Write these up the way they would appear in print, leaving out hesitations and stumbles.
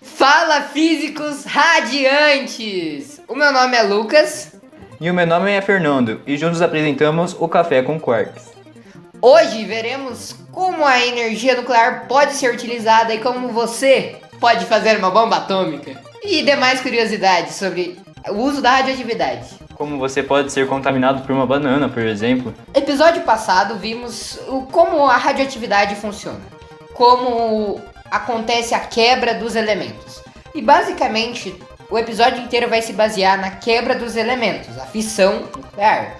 Fala, físicos radiantes! O meu nome é Lucas. E o meu nome é Fernando, e juntos apresentamos o Café com Quarks. Hoje veremos como a energia nuclear pode ser utilizada e como você pode fazer uma bomba atômica. E demais curiosidades sobre o uso da radioatividade. Como você pode ser contaminado por uma banana, por exemplo. Episódio passado vimos como a radioatividade funciona, como acontece a quebra dos elementos. E basicamente o episódio inteiro vai se basear na quebra dos elementos, a fissão nuclear.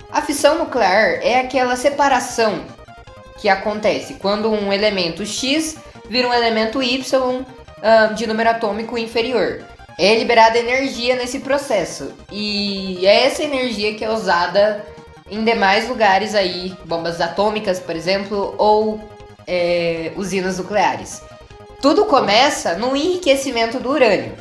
A fissão nuclear é aquela separação que acontece quando um elemento X vira um elemento Y de número atômico inferior. É liberada energia nesse processo e é essa energia que é usada em demais lugares aí, bombas atômicas, por exemplo, ou usinas nucleares. Tudo começa no enriquecimento do urânio.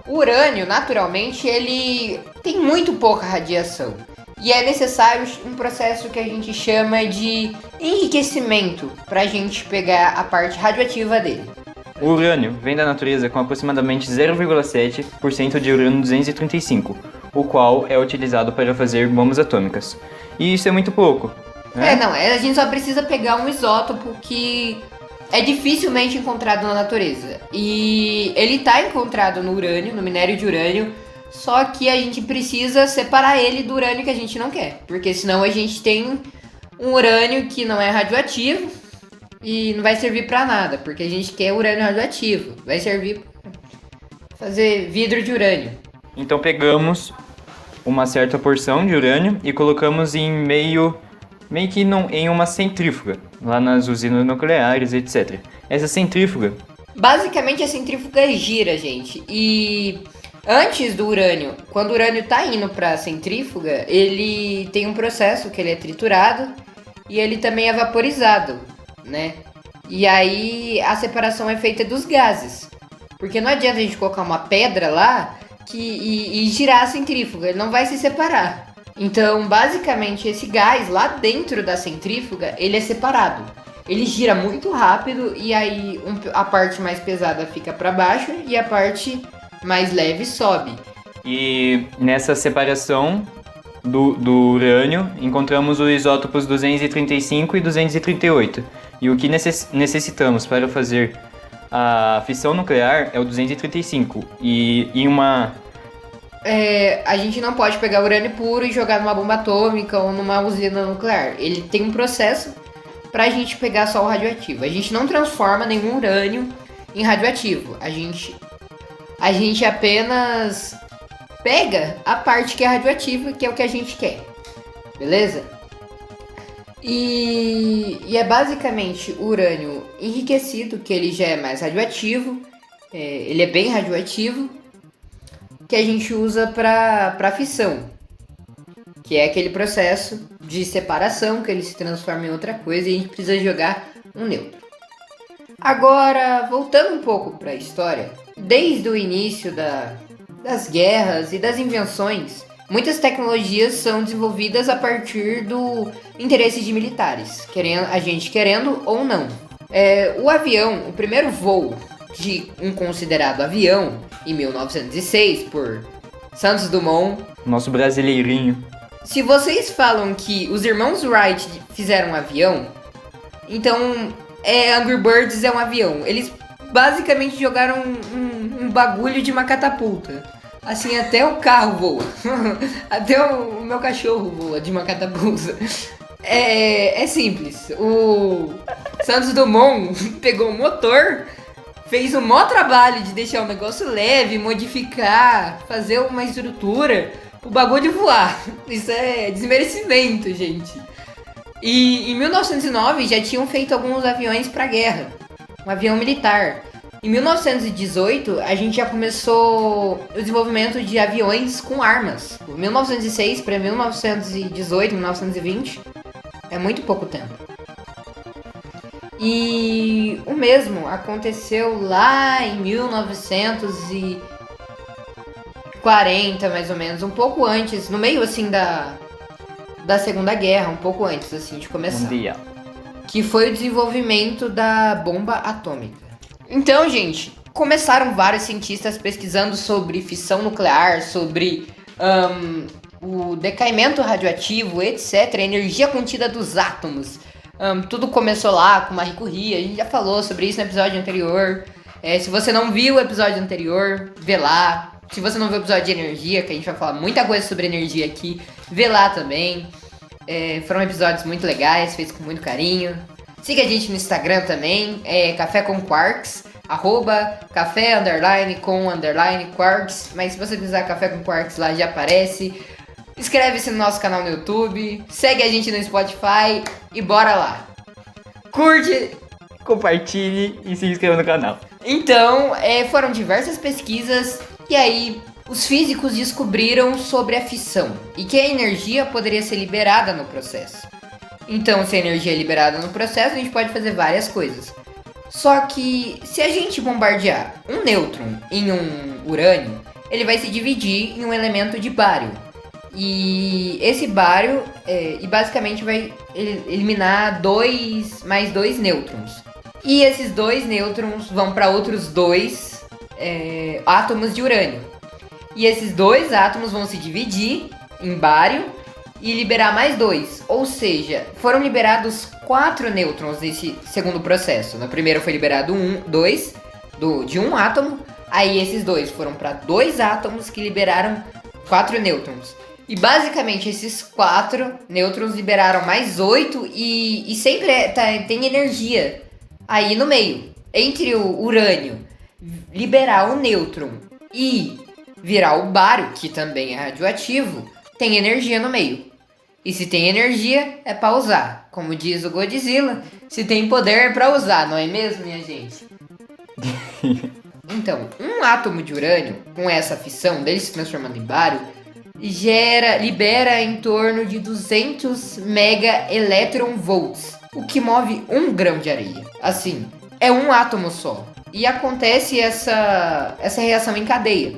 O urânio, naturalmente, ele tem muito pouca radiação. E é necessário um processo que a gente chama de enriquecimento para a gente pegar a parte radioativa dele. O urânio vem da natureza com aproximadamente 0,7% de urânio-235, o qual é utilizado para fazer bombas atômicas. E isso é muito pouco, né? A gente só precisa pegar um isótopo que é dificilmente encontrado na natureza. E ele está encontrado no urânio, no minério de urânio, só que a gente precisa separar ele do urânio que a gente não quer. Porque senão a gente tem um urânio que não é radioativo e não vai servir pra nada. Porque a gente quer urânio radioativo. Vai servir pra fazer vidro de urânio. Então pegamos uma certa porção de urânio e colocamos meio que em uma centrífuga, lá nas usinas nucleares, etc. Essa centrífuga... Basicamente a centrífuga gira, gente. E... antes do urânio, quando o urânio está indo para a centrífuga, ele tem um processo que ele é triturado e ele também é vaporizado, né? E aí a separação é feita dos gases. Porque não adianta a gente colocar uma pedra lá e girar a centrífuga, ele não vai se separar. Então, basicamente, esse gás lá dentro da centrífuga, ele é separado. Ele gira muito rápido e aí a parte mais pesada fica para baixo e a parte mais leve sobe. E nessa separação do urânio, encontramos os isótopos 235 e 238. E o que necessitamos para fazer a fissão nuclear é o 235. A gente não pode pegar urânio puro e jogar numa bomba atômica ou numa usina nuclear. Ele tem um processo pra gente pegar só o radioativo. A gente não transforma nenhum urânio em radioativo. A gente apenas pega a parte que é radioativa, que é o que a gente quer, beleza? E é basicamente o urânio enriquecido, que ele já é mais radioativo, ele é bem radioativo, que a gente usa para fissão, que é aquele processo de separação, que ele se transforma em outra coisa e a gente precisa jogar um neutro. Agora, voltando um pouco para a história, desde o início das guerras e das invenções, muitas tecnologias são desenvolvidas a partir do interesse de militares, a gente querendo ou não. O avião, o primeiro voo de um considerado avião, em 1906, por Santos Dumont. Nosso brasileirinho. Se vocês falam que os irmãos Wright fizeram um avião, então Angry Birds é um avião. Eles basicamente jogaram um bagulho de uma catapulta. Assim, até o carro voa. Até o meu cachorro voa de uma catapulta. É simples. O Santos Dumont pegou o motor, fez um maior trabalho de deixar o negócio leve, modificar, fazer uma estrutura, o bagulho voar. Isso é desmerecimento, gente. E em 1909 já tinham feito alguns aviões para guerra. Um avião militar. Em 1918 a gente já começou o desenvolvimento de aviões com armas. De 1906 para 1918, 1920 é muito pouco tempo. E o mesmo aconteceu lá em 1940, mais ou menos, um pouco antes, no meio assim da Segunda Guerra, um pouco antes assim de começar. Que foi o desenvolvimento da bomba atômica. Então, gente, começaram vários cientistas pesquisando sobre fissão nuclear, sobre o decaimento radioativo, etc., a energia contida dos átomos. Tudo começou lá com Marie Curie, a gente já falou sobre isso no episódio anterior. Se você não viu o episódio anterior, vê lá. Se você não viu o episódio de energia, que a gente vai falar muita coisa sobre energia aqui, vê lá também. Foram episódios muito legais, feitos com muito carinho. Siga a gente no Instagram também, Café com Quarks, @café_com_quarks. Mas se você precisar Café com Quarks lá, já aparece. Inscreve-se no nosso canal no YouTube, segue a gente no Spotify e bora lá. Curte, Compartilhe e se inscreva no canal. Então, foram diversas pesquisas e aí os físicos descobriram sobre a fissão e que a energia poderia ser liberada no processo. Então, se a energia é liberada no processo, a gente pode fazer várias coisas. Só que se a gente bombardear um nêutron em um urânio, ele vai se dividir em um elemento de bário. E esse bário basicamente vai eliminar 2 mais 2 nêutrons. E esses 2 nêutrons vão para outros 2 átomos de urânio. E esses 2 átomos vão se dividir em bário e liberar mais 2. Ou seja, foram liberados 4 nêutrons nesse segundo processo. No primeiro foi liberado 2 de um átomo. Aí esses 2 foram para 2 átomos que liberaram 4 nêutrons. E basicamente esses 4 nêutrons liberaram mais 8 e sempre tem energia aí no meio. Entre o urânio liberar o nêutron e virar o bário, que também é radioativo, tem energia no meio. E se tem energia, é pra usar. Como diz o Godzilla, se tem poder é pra usar, não é mesmo, minha gente? Então, um átomo de urânio, com essa fissão dele se transformando em bário, libera em torno de 200 megaelectronvolts, o que move 1 grão de areia. Assim, é um átomo só. E acontece essa reação em cadeia.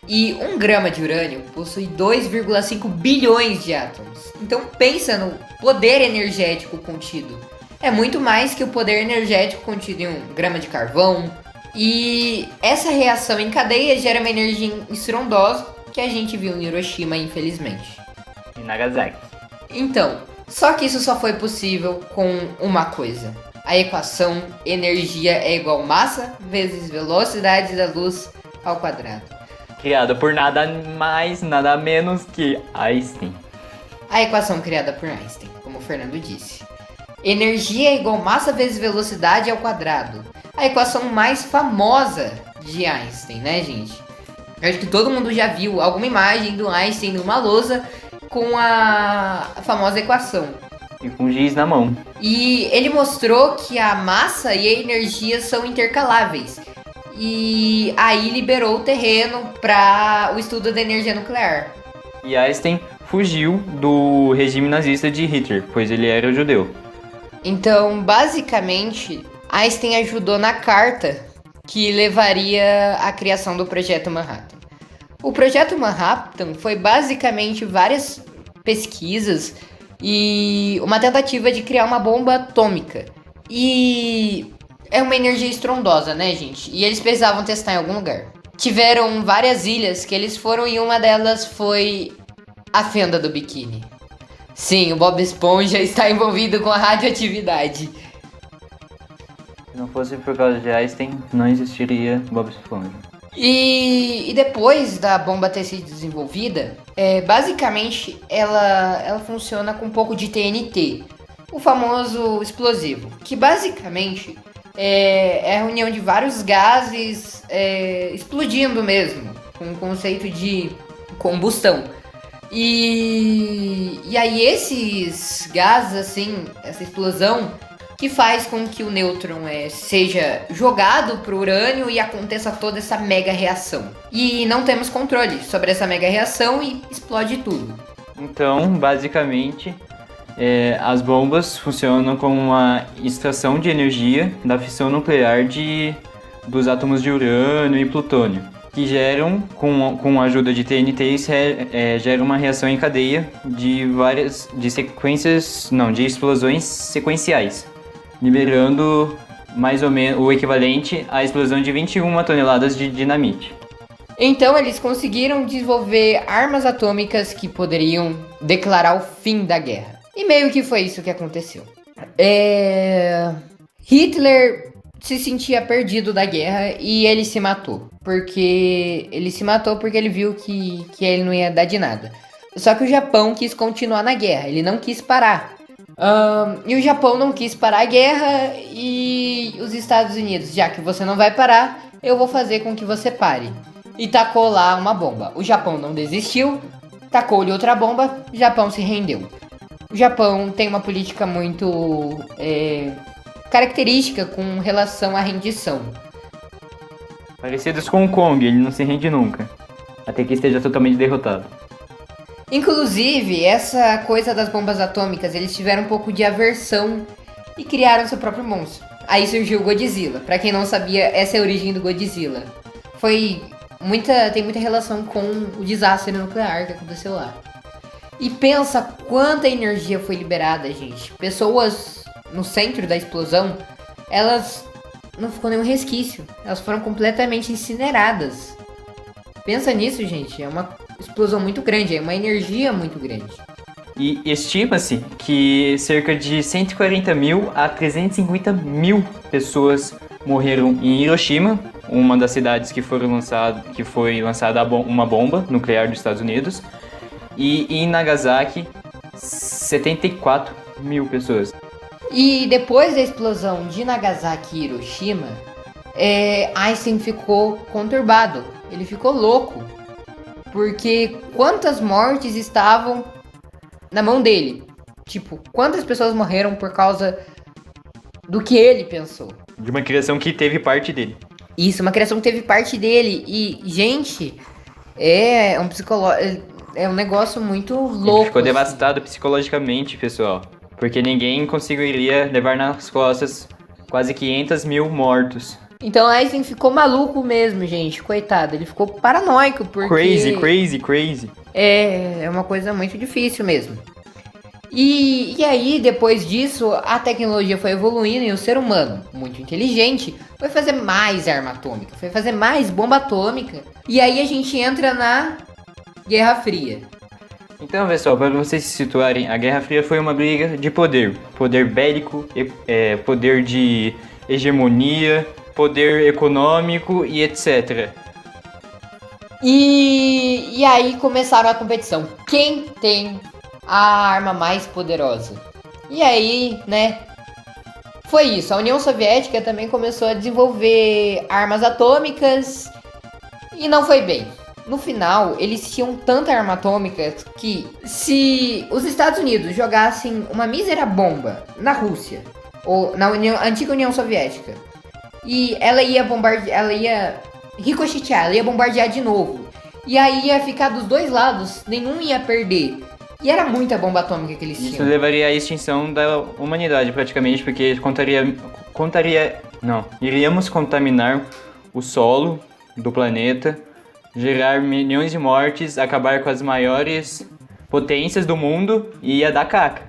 E 1 grama de urânio possui 2,5 bilhões de átomos. Então pensa no poder energético contido. É muito mais que o poder energético contido em 1 grama de carvão. E essa reação em cadeia gera uma energia estrondosa que a gente viu em Hiroshima, infelizmente. E Nagasaki. Então, só que isso só foi possível com uma coisa. A equação energia é igual massa vezes velocidade da luz ao quadrado. Criada por nada mais, nada menos que Einstein. A equação criada por Einstein, como o Fernando disse. Energia é igual massa vezes velocidade ao quadrado. A equação mais famosa de Einstein, né, gente? Eu acho que todo mundo já viu alguma imagem do Einstein numa lousa com a famosa equação. E com giz na mão. E ele mostrou que a massa e a energia são intercaláveis. E aí liberou o terreno para o estudo da energia nuclear. E Einstein fugiu do regime nazista de Hitler, pois ele era judeu. Então, basicamente, Einstein ajudou na carta que levaria à criação do Projeto Manhattan. O Projeto Manhattan foi basicamente várias pesquisas e uma tentativa de criar uma bomba atômica. E é uma energia estrondosa, né, gente? E eles precisavam testar em algum lugar. Tiveram várias ilhas que eles foram e uma delas foi a Fenda do Biquíni. Sim, o Bob Esponja está envolvido com a radioatividade. Se não fosse por causa de Einstein, não existiria Bob Esponja. E depois da bomba ter sido desenvolvida, basicamente ela funciona com um pouco de TNT, o famoso explosivo, que basicamente é a união de vários gases explodindo mesmo, com o conceito de combustão. E aí esses gases, assim, essa explosão, que faz com que o nêutron seja jogado pro urânio e aconteça toda essa mega reação. E não temos controle sobre essa mega reação e explode tudo. Então, basicamente, as bombas funcionam como uma extração de energia da fissão nuclear dos átomos de urânio e plutônio, que geram, com a ajuda de TNTs, geram uma reação em cadeia de explosões sequenciais, liberando mais ou menos o equivalente à explosão de 21 toneladas de dinamite. Então eles conseguiram desenvolver armas atômicas que poderiam declarar o fim da guerra. E meio que foi isso que aconteceu. Hitler se sentia perdido da guerra e ele se matou. Porque ele viu que ele não ia dar de nada. Só que o Japão quis continuar na guerra, ele não quis parar. E o Japão não quis parar a guerra e os Estados Unidos, já que você não vai parar, eu vou fazer com que você pare. E tacou lá uma bomba. O Japão não desistiu, tacou-lhe outra bomba, o Japão se rendeu. O Japão tem uma política muito característica com relação à rendição. Parecidos com o Kong, ele não se rende nunca, até que esteja totalmente derrotado. Inclusive, essa coisa das bombas atômicas, eles tiveram um pouco de aversão e criaram seu próprio monstro. Aí surgiu o Godzilla. Pra quem não sabia, essa é a origem do Godzilla. Tem muita relação com o desastre nuclear que aconteceu lá. E pensa quanta energia foi liberada, gente. Pessoas no centro da explosão, elas não ficou nenhum resquício. Elas foram completamente incineradas. Pensa nisso, gente. É uma explosão muito grande, é uma energia muito grande. E estima-se que cerca de 140 mil a 350 mil pessoas morreram em Hiroshima, uma das cidades que foi lançada uma bomba nuclear dos Estados Unidos, e em Nagasaki, 74 mil pessoas. E depois da explosão de Nagasaki e Hiroshima, Einstein ficou conturbado, ele ficou louco, porque quantas mortes estavam na mão dele? Tipo, quantas pessoas morreram por causa do que ele pensou? De uma criação que teve parte dele. Isso, uma criação que teve parte dele. E, gente, é um negócio muito louco. Ele ficou devastado psicologicamente, pessoal. Porque ninguém conseguiria levar nas costas quase 500 mil mortos. Então Einstein ficou maluco mesmo, gente. Coitado, ele ficou paranoico porque... Crazy. É uma coisa muito difícil mesmo. E aí, depois disso, a tecnologia foi evoluindo e o ser humano, muito inteligente, foi fazer mais arma atômica, foi fazer mais bomba atômica. E aí a gente entra na Guerra Fria. Então, pessoal, para vocês se situarem, a Guerra Fria foi uma briga de poder. Poder bélico, poder de hegemonia, poder econômico e etc. E aí começaram a competição. Quem tem a arma mais poderosa? E aí, né, foi isso. A União Soviética também começou a desenvolver armas atômicas e não foi bem. No final, eles tinham tanta arma atômica que se os Estados Unidos jogassem uma mísera bomba na Rússia, ou na antiga União Soviética, e ela ia ricochetear, ela ia bombardear de novo, e aí ia ficar dos dois lados, nenhum ia perder. E era muita bomba atômica que eles tinham. Isso levaria à extinção da humanidade praticamente, porque iríamos contaminar o solo do planeta, gerar milhões de mortes, acabar com as maiores potências do mundo e ia dar caca.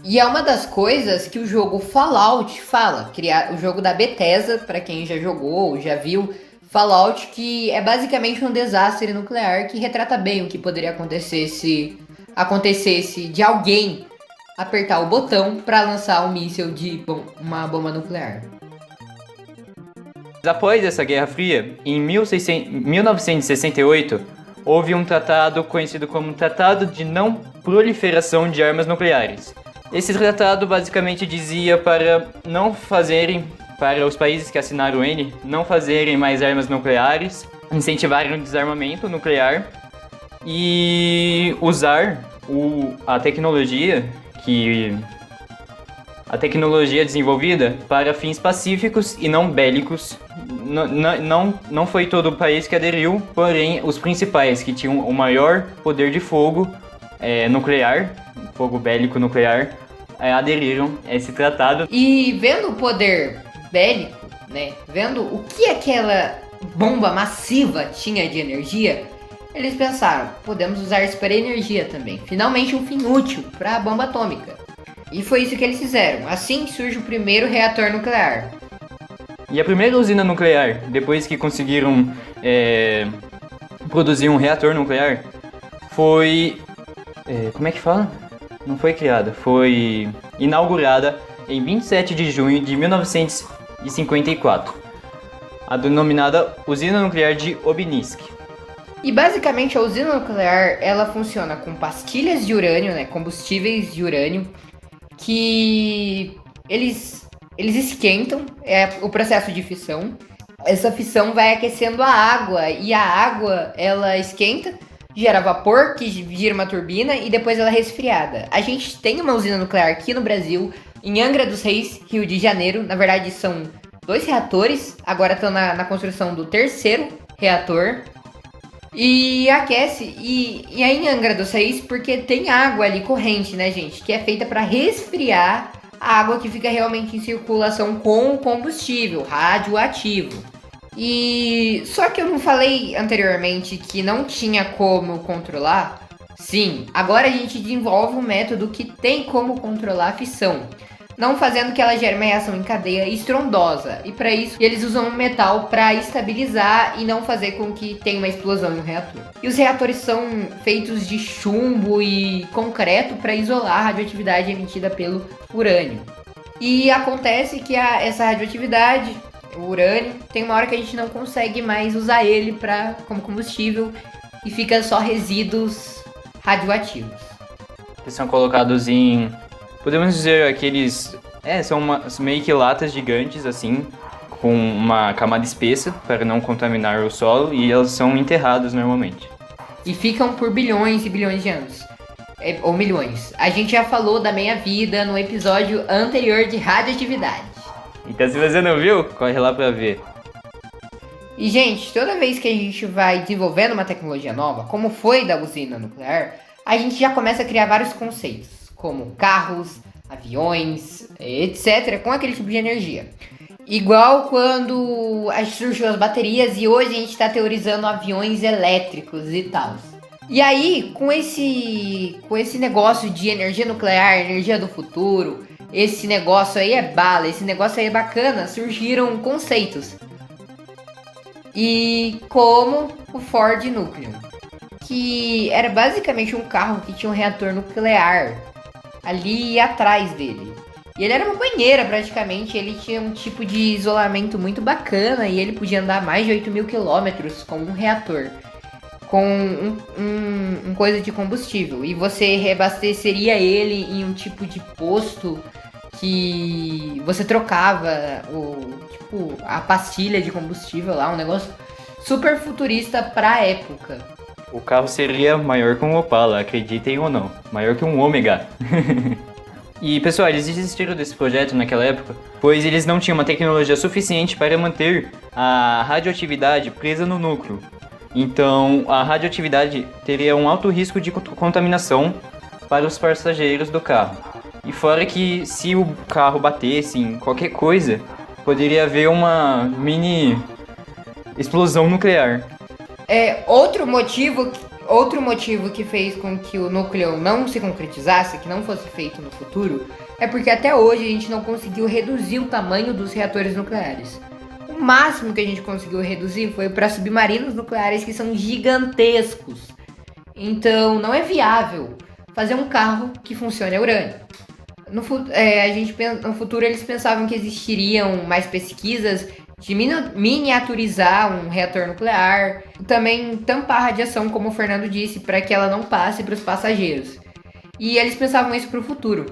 E é uma das coisas que o jogo Fallout fala, o jogo da Bethesda, pra quem já jogou, já viu, Fallout, que é basicamente um desastre nuclear que retrata bem o que poderia acontecer se acontecesse de alguém apertar o botão pra lançar um míssil de uma bomba nuclear. Após essa Guerra Fria, em 1968, houve um tratado conhecido como Tratado de Não Proliferação de Armas Nucleares. Esse tratado basicamente dizia para os países que assinaram ele, não fazerem mais armas nucleares, incentivarem o desarmamento nuclear e usar a tecnologia desenvolvida para fins pacíficos e não bélicos. Não foi todo o país que aderiu, porém os principais que tinham o maior poder de fogo nuclear, fogo bélico nuclear, aderiram a esse tratado. E vendo o poder bélico, né, vendo o que aquela bomba massiva tinha de energia, eles pensaram, podemos usar isso para energia também. Finalmente um fim útil para a bomba atômica. E foi isso que eles fizeram. Assim surge o primeiro reator nuclear. E a primeira usina nuclear, depois que conseguiram produzir um reator nuclear, foi... como é que fala? Não foi criada, foi inaugurada em 27 de junho de 1954, a denominada Usina Nuclear de Obninsk. E basicamente a usina nuclear, ela funciona com pastilhas de urânio, né, combustíveis de urânio, que eles esquentam, é o processo de fissão. Essa fissão vai aquecendo a água, e a água, ela esquenta, gera vapor, que gira uma turbina, e depois ela é resfriada. A gente tem uma usina nuclear aqui no Brasil, em Angra dos Reis, Rio de Janeiro. Na verdade, são 2 reatores, agora estão na construção do 3º reator. E aquece, e é em Angra dos Reis porque tem água ali corrente, né, gente? Que é feita para resfriar a água que fica realmente em circulação com o combustível radioativo. E só que eu não falei anteriormente que não tinha como controlar? Sim, agora a gente desenvolve um método que tem como controlar a fissão, não fazendo que ela gere uma reação em cadeia estrondosa. E para isso, eles usam um metal para estabilizar e não fazer com que tenha uma explosão em um reator. E os reatores são feitos de chumbo e concreto para isolar a radioatividade emitida pelo urânio. E acontece que essa radioatividade, o urânio, tem uma hora que a gente não consegue mais usar ele como combustível e fica só resíduos radioativos. Eles são colocados em... podemos dizer aqueles... são meio que latas gigantes, assim, com uma camada espessa para não contaminar o solo, e elas são enterradas normalmente. E ficam por bilhões e bilhões de anos. Ou milhões. A gente já falou da meia-vida no episódio anterior de radioatividade. Então se você não viu, corre lá pra ver. E, gente, toda vez que a gente vai desenvolvendo uma tecnologia nova, como foi da usina nuclear, a gente já começa a criar vários conceitos, como carros, aviões, etc., com aquele tipo de energia. Igual quando surgiu as baterias e hoje a gente está teorizando aviões elétricos e tal. E aí, com esse negócio de energia nuclear, energia do futuro, esse negócio aí é bala, esse negócio aí é bacana, surgiram conceitos. E como o Ford Nucleon, que era basicamente um carro que tinha um reator nuclear ali atrás dele. E ele era uma banheira praticamente, ele tinha um tipo de isolamento muito bacana e ele podia andar mais de 8.000 quilômetros com um reator, com um coisa de combustível. E você reabasteceria ele em um tipo de posto que você trocava a pastilha de combustível lá, um negócio super futurista pra época. O carro seria maior que um Opala, acreditem ou não, maior que um Ômega. E pessoal, eles desistiram desse projeto naquela época, pois eles não tinham uma tecnologia suficiente para manter a radioatividade presa no núcleo. Então a radioatividade teria um alto risco de contaminação para os passageiros do carro. E fora que se o carro batesse em qualquer coisa, poderia haver uma mini explosão nuclear. Outro motivo que fez com que o núcleo não se concretizasse, que não fosse feito no futuro, é porque até hoje a gente não conseguiu reduzir o tamanho dos reatores nucleares. O máximo que a gente conseguiu reduzir foi para submarinos nucleares, que são gigantescos. Então não é viável fazer um carro que funcione a urânio. No futuro eles pensavam que existiriam mais pesquisas de miniaturizar um reator nuclear, também tampar a radiação, como o Fernando disse, para que ela não passe para os passageiros. E eles pensavam isso para o futuro.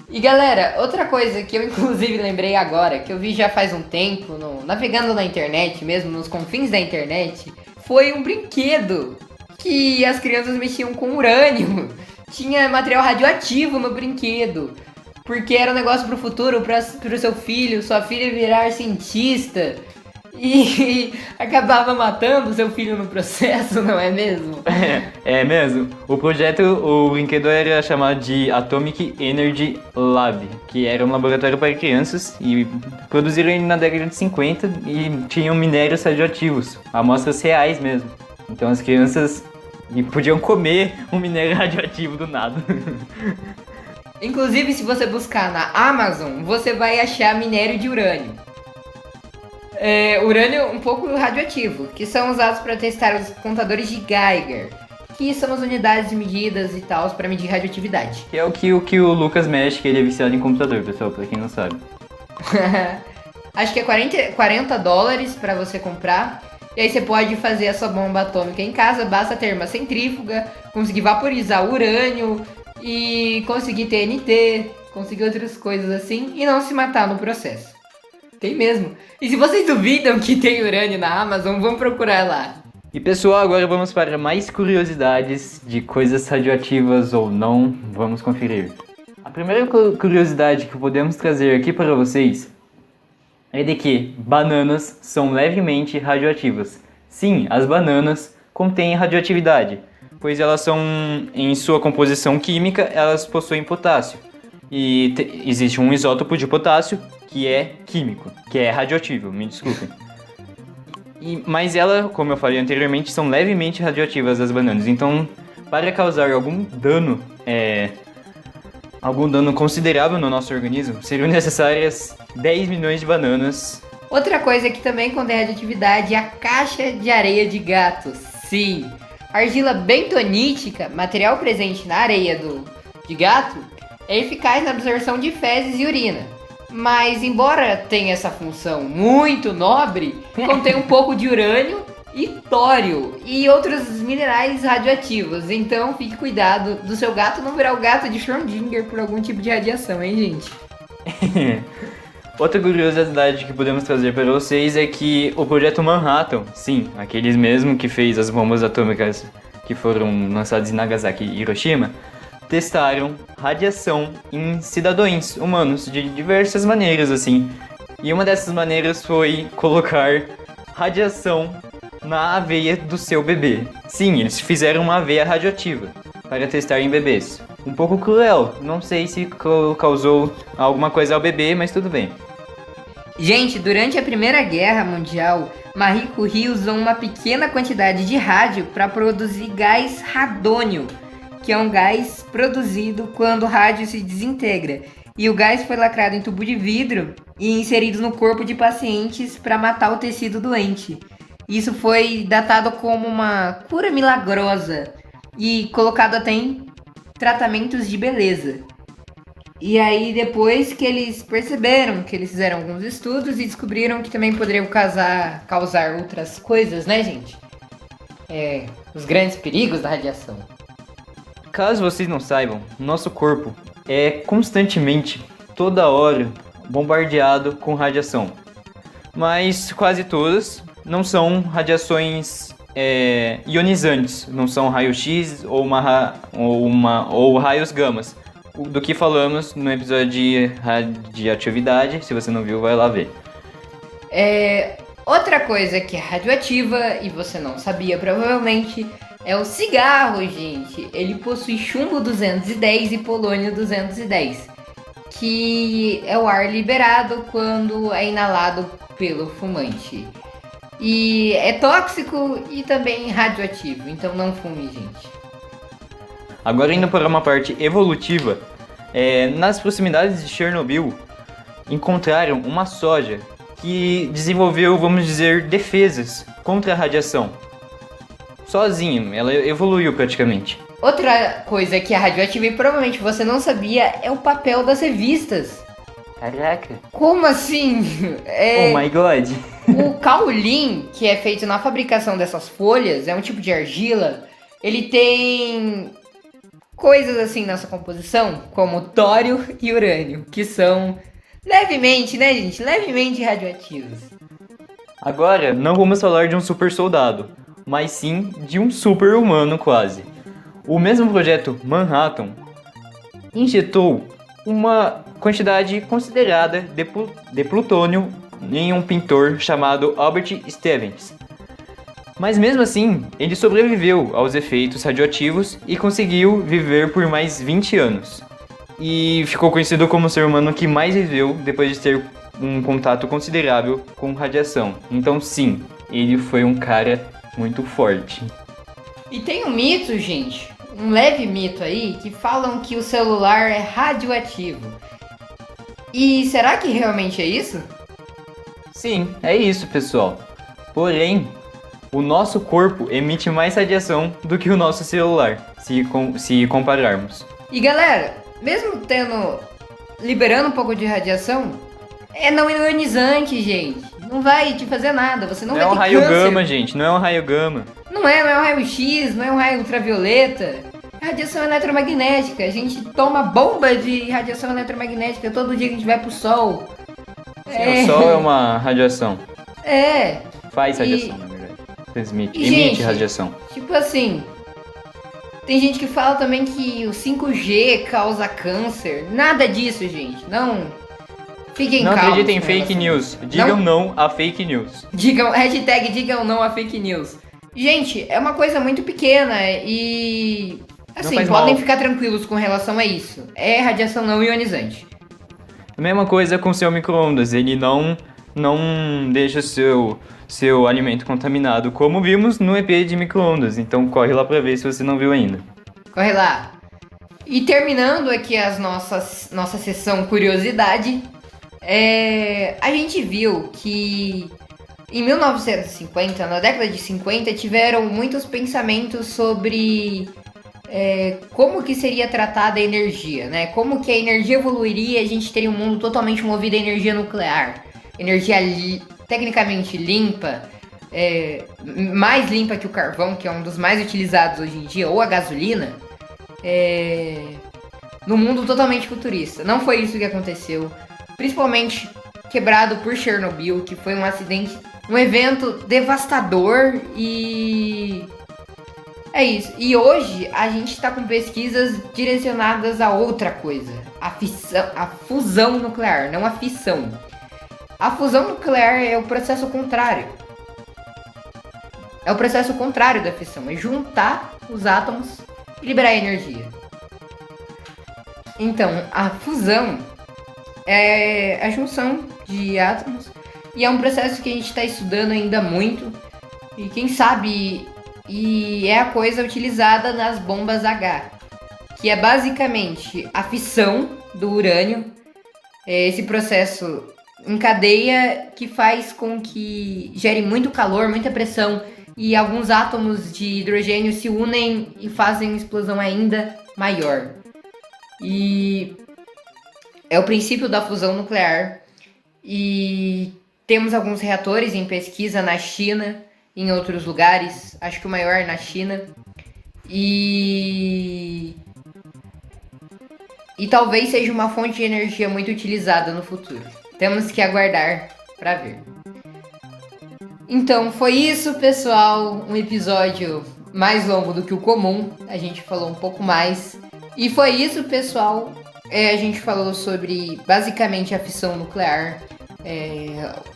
E galera, outra coisa que eu inclusive lembrei agora, que eu vi já faz um tempo, navegando na internet mesmo, nos confins da internet, foi um brinquedo que as crianças mexiam com urânio. Tinha material radioativo no brinquedo. Porque era um negócio pro futuro, pro seu filho, sua filha virar cientista. E acabava matando seu filho no processo, não é mesmo? É mesmo. O brinquedo era chamado de Atomic Energy Lab, que era um laboratório para crianças, e produziram ele na década de 50 e tinham minérios radioativos, amostras reais mesmo. Então as crianças podiam comer um minério radioativo do nada. Inclusive, se você buscar na Amazon, você vai achar minério de urânio. urânio um pouco radioativo, que são usados para testar os contadores de Geiger, que são as unidades de medidas e tal para medir radioatividade. Que é o que o Lucas mexe, que ele é viciado em computador, pessoal, pra quem não sabe. Acho que é $40 para você comprar. E aí você pode fazer a sua bomba atômica em casa, basta ter uma centrífuga, conseguir vaporizar o urânio e conseguir TNT, conseguir outras coisas assim e não se matar no processo. Tem mesmo. E se vocês duvidam que tem urânio na Amazon, vão procurar lá. E pessoal, agora vamos para mais curiosidades de coisas radioativas ou não, vamos conferir. A primeira curiosidade que podemos trazer aqui para vocês é de que bananas são levemente radioativas. Sim, as bananas contêm radioatividade, pois elas são, em sua composição química, elas possuem potássio. E existe um isótopo de potássio que é químico, que é radioativo, me desculpem. Mas ela, como eu falei anteriormente, são levemente radioativas as bananas. Então, para causar algum dano considerável no nosso organismo, seriam necessárias 10 milhões de bananas. Outra coisa que também contém radioatividade é a caixa de areia de gato. Sim, argila bentonítica, material presente na areia de gato, é eficaz na absorção de fezes e urina. Mas, embora tenha essa função muito nobre, contém um pouco de urânio e tório e outros minerais radioativos. Então, fique cuidado do seu gato não virar o gato de Schrödinger por algum tipo de radiação, hein, gente? Outra curiosidade que podemos trazer para vocês é que o Projeto Manhattan, sim, aqueles mesmo que fez as bombas atômicas que foram lançadas em Nagasaki e Hiroshima, testaram radiação em cidadãos humanos de diversas maneiras, assim. E uma dessas maneiras foi colocar radiação na aveia do seu bebê. Sim, eles fizeram uma aveia radioativa para testar em bebês. Um pouco cruel, não sei se causou alguma coisa ao bebê, mas tudo bem. Gente, durante a Primeira Guerra Mundial, Marie Curie usou uma pequena quantidade de rádio para produzir gás radônio, que é um gás produzido quando o rádio se desintegra. E o gás foi lacrado em tubo de vidro e inserido no corpo de pacientes para matar o tecido doente. Isso foi datado como uma cura milagrosa e colocado até em tratamentos de beleza. E aí depois que eles perceberam que eles fizeram alguns estudos e descobriram que também poderiam causar outras coisas, né, gente? Os grandes perigos da radiação. Caso vocês não saibam, nosso corpo é constantemente, toda hora, bombardeado com radiação. Mas quase todas não são radiações ionizantes, não são raio-x ou raios gamas. Do que falamos no episódio de radioatividade, se você não viu, vai lá ver. Outra coisa que é radioativa, e você não sabia provavelmente, é o cigarro, gente. Ele possui chumbo 210 e polônio 210, que é o ar liberado quando é inalado pelo fumante. E é tóxico e também radioativo, então não fume, gente. Agora indo para uma parte evolutiva, nas proximidades de Chernobyl, encontraram uma soja que desenvolveu, vamos dizer, defesas contra a radiação. Sozinho, ela evoluiu praticamente. Outra coisa que é radioativa e provavelmente você não sabia é o papel das revistas. Caraca. Como assim? Oh my god. O caolin, que é feito na fabricação dessas folhas, é um tipo de argila. Ele tem coisas assim na sua composição, como tório e urânio, que são levemente, né, gente? Levemente radioativos. Agora, não vamos falar de um super soldado, mas sim de um super humano quase. O mesmo projeto Manhattan injetou uma quantidade considerada de plutônio em um pintor chamado Albert Stevens. Mas mesmo assim, ele sobreviveu aos efeitos radioativos e conseguiu viver por mais 20 anos. E ficou conhecido como o ser humano que mais viveu depois de ter um contato considerável com radiação. Então sim, ele foi um cara muito forte. E tem um mito, gente, um leve mito aí, que falam que o celular é radioativo. E será que realmente é isso? Sim, é isso, pessoal. Porém, o nosso corpo emite mais radiação do que o nosso celular, se compararmos. E galera, mesmo liberando um pouco de radiação, é não ionizante, gente. Não vai te fazer nada, você não vai ter Não é um raio câncer. gama, gente, não é um raio gama. Não é um raio-x, não é um raio ultravioleta. É radiação eletromagnética. A gente toma bomba de radiação eletromagnética todo dia que a gente vai pro sol. Sim, o sol é uma radiação. É. Faz radiação, na verdade. Transmite, E, emite gente, radiação. Tipo assim, tem gente que fala também que o 5G causa câncer. Nada disso, gente. Não fiquem Não calmos. acreditem em com fake relação a news. isso. Digam não a fake news. Hashtag digam não a fake news. Gente, é uma coisa muito pequena e... Assim, faz podem mal. ficar tranquilos com relação a isso. É radiação não ionizante. A mesma coisa com seu micro-ondas. Ele não deixa o seu alimento contaminado, como vimos no EP de micro-ondas. Então corre lá pra ver se você não viu ainda. Corre lá. E terminando aqui nossa sessão curiosidade, a gente viu que em 1950, na década de 50, tiveram muitos pensamentos sobre como que seria tratada a energia, né? Como que a energia evoluiria e a gente teria um mundo totalmente movido a energia nuclear. Energia tecnicamente limpa, mais limpa que o carvão, que é um dos mais utilizados hoje em dia, ou a gasolina, no mundo totalmente futurista. Não foi isso que aconteceu, principalmente quebrado por Chernobyl, que foi um acidente, um evento devastador e... É isso. E hoje a gente está com pesquisas direcionadas a outra coisa. A fusão nuclear, não a fissão. A fusão nuclear é o processo contrário. É o processo contrário da fissão. É juntar os átomos e liberar energia. Então, a fusão é a junção de átomos. E é um processo que a gente está estudando ainda muito. E quem sabe... E é a coisa utilizada nas bombas H, que é basicamente a fissão do urânio, esse processo em cadeia que faz com que gere muito calor, muita pressão, e alguns átomos de hidrogênio se unem e fazem uma explosão ainda maior. E é o princípio da fusão nuclear. E temos alguns reatores em pesquisa na China, em outros lugares, acho que o maior na China, e talvez seja uma fonte de energia muito utilizada no futuro. Temos que aguardar para ver. Então foi isso, pessoal, um episódio mais longo do que o comum, a gente falou um pouco mais, e foi isso, pessoal, a gente falou sobre basicamente a fissão nuclear,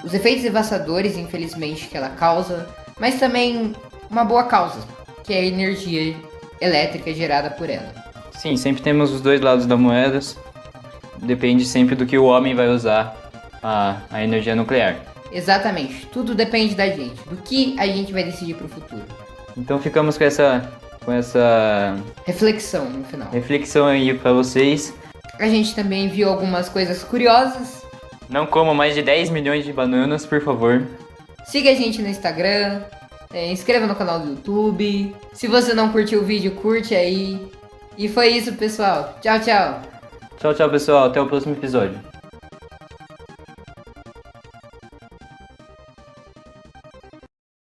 os efeitos devastadores, infelizmente, que ela causa, mas também uma boa causa, que é a energia elétrica gerada por ela. Sim, sempre temos os dois lados da moeda. Depende sempre do que o homem vai usar a energia nuclear. Exatamente, tudo depende da gente, do que a gente vai decidir pro futuro. Então ficamos com essa reflexão no final. Reflexão aí pra vocês. A gente também viu algumas coisas curiosas. Não comam mais de 10 milhões de bananas, por favor. Siga a gente no Instagram, inscreva no canal do YouTube. Se você não curtiu o vídeo, curte aí. E foi isso, pessoal. Tchau, tchau. Tchau, tchau, pessoal. Até o próximo episódio.